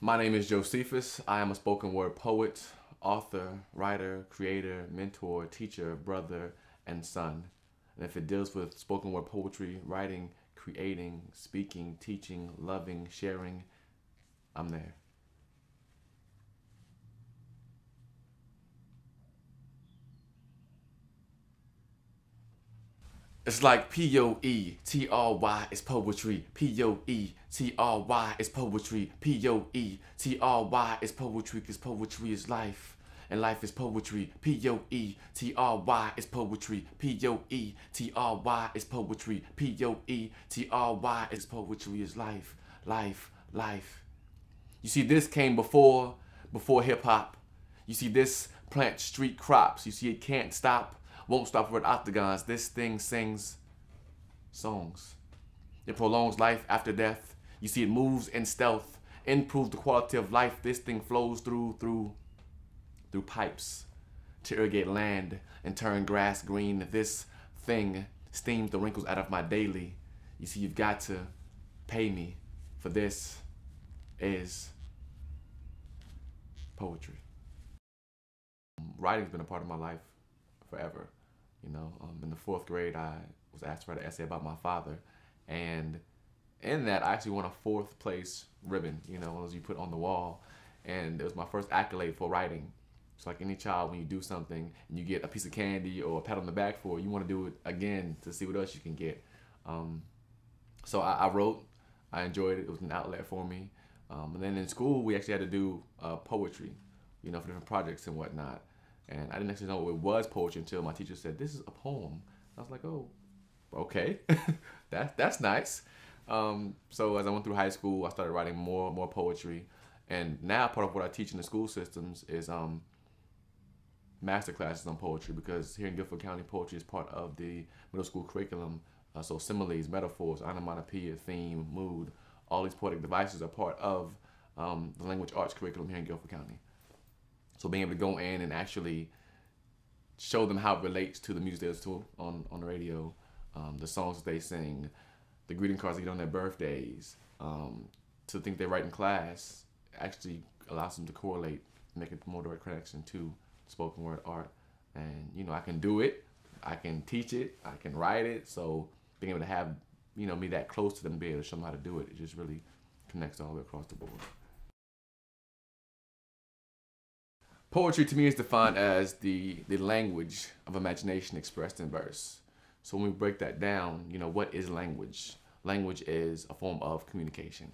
My name is Josephus. I am a spoken word poet, author, writer, creator, mentor, teacher, brother, and son. And if it deals with spoken word poetry, writing, creating, speaking, teaching, loving, sharing, I'm there. It's like Poetry is poetry. Poetry is poetry. Poetry is poetry because poetry is life. And life is poetry. Poetry is poetry. Poetry is poetry. Poetry is poetry is life. Life, life. You see, this came before hip hop. You see, this plant street crops. You see, it can't stop, won't stop with octagons. This thing sings songs. It prolongs life after death. You see, it moves in stealth, improves the quality of life. This thing flows through pipes to irrigate land and turn grass green. This thing steams the wrinkles out of my daily. You see, you've got to pay me for this is poetry. Writing's been a part of my life forever. In the fourth grade, I was asked to write an essay about my father, and in that, I actually won a fourth place ribbon. As you put on the wall, and it was my first accolade for writing. It's like any child, when you do something and you get a piece of candy or a pat on the back for it, you want to do it again to see what else you can get. So I wrote. I enjoyed it. It was an outlet for me. And then in school, we actually had to do poetry, for different projects and whatnot. And I didn't actually know what it was poetry until my teacher said, "This is a poem." I was like, "Oh, okay, that's nice." So as I went through high school, I started writing more poetry, and now part of what I teach in the school systems is master classes on poetry, because here in Guilford County, poetry is part of the middle school curriculum. So similes, metaphors, onomatopoeia, theme, mood, all these poetic devices are part of the language arts curriculum here in Guilford County. So being able to go in and actually show them how it relates to the music they listen to on the radio, the songs that they sing, the greeting cards they get on their birthdays, to the things they write in class, actually allows them to correlate, make a more direct connection to spoken word art. And I can do it, I can teach it, I can write it. So being able to have me that close to them, be able to show them how to do it, it just really connects all the way across the board. Poetry to me is defined as the language of imagination expressed in verse. So when we break that down, what is language? Language is a form of communication,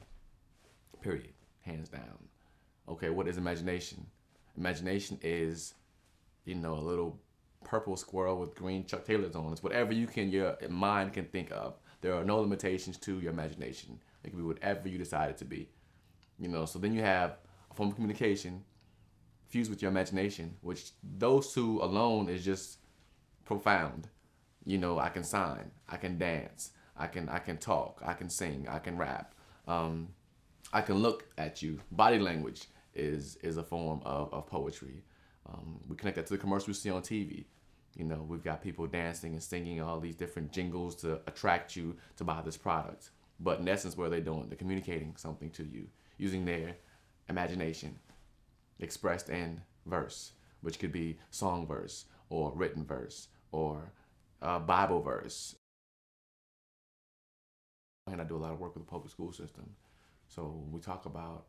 period, hands down. Okay, what is imagination? Imagination is, a little purple squirrel with green Chuck Taylors on. It's whatever your mind can think of. There are no limitations to your imagination. It can be whatever you decide it to be. So then you have a form of communication fused with your imagination, which those two alone is just profound. I can sign, I can dance, I can talk, I can sing, I can rap, I can look at you. Body language is a form of poetry. We connect that to the commercials we see on TV. We've got people dancing and singing all these different jingles to attract you to buy this product. But in essence, what are they doing? They're communicating something to you using their imagination expressed in verse, which could be song verse or written verse or Bible verse. And I do a lot of work with the public school system. So when we talk about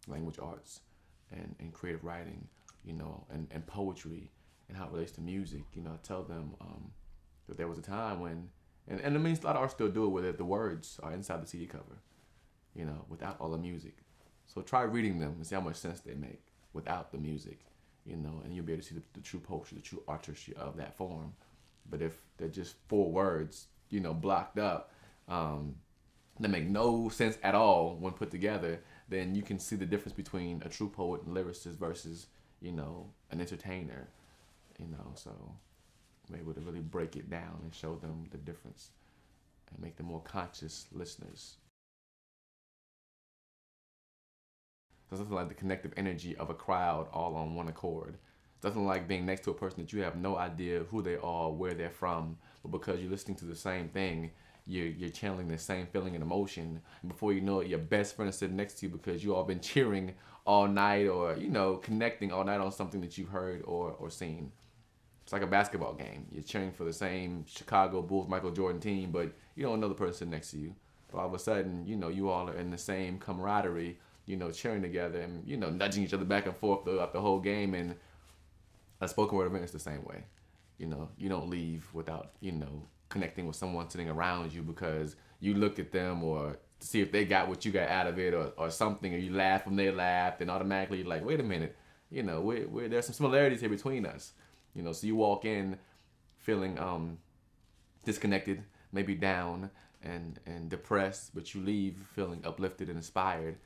language arts and creative writing, and poetry and how it relates to music, I tell them that there was a time when, and I mean, a lot of artists still do it, where the words are inside the CD cover, without all the music. So try reading them and see how much sense they make without the music, and you'll be able to see the true poetry, the true artistry of that form. But if they're just four words, blocked up, that make no sense at all when put together, then you can see the difference between a true poet and lyricist versus, an entertainer, so we're able to really break it down and show them the difference and make them more conscious listeners. There's nothing like the connective energy of a crowd all on one accord. It's nothing like being next to a person that you have no idea who they are, where they're from, but because you're listening to the same thing, you're channeling the same feeling and emotion. And before you know it, your best friend is sitting next to you because you all been cheering all night, or connecting all night on something that you've heard or seen. It's like a basketball game. You're cheering for the same Chicago Bulls Michael Jordan team, but you don't know the person next to you. But all of a sudden, you all are in the same camaraderie, cheering together and, nudging each other back and forth throughout the whole game. And a spoken word event is the same way. You don't leave without, connecting with someone sitting around you because you looked at them or to see if they got what you got out of it, or something, or you laughed when they laughed, and automatically you're like, wait a minute, there's some similarities here between us. So you walk in feeling disconnected, maybe down and depressed, but you leave feeling uplifted and inspired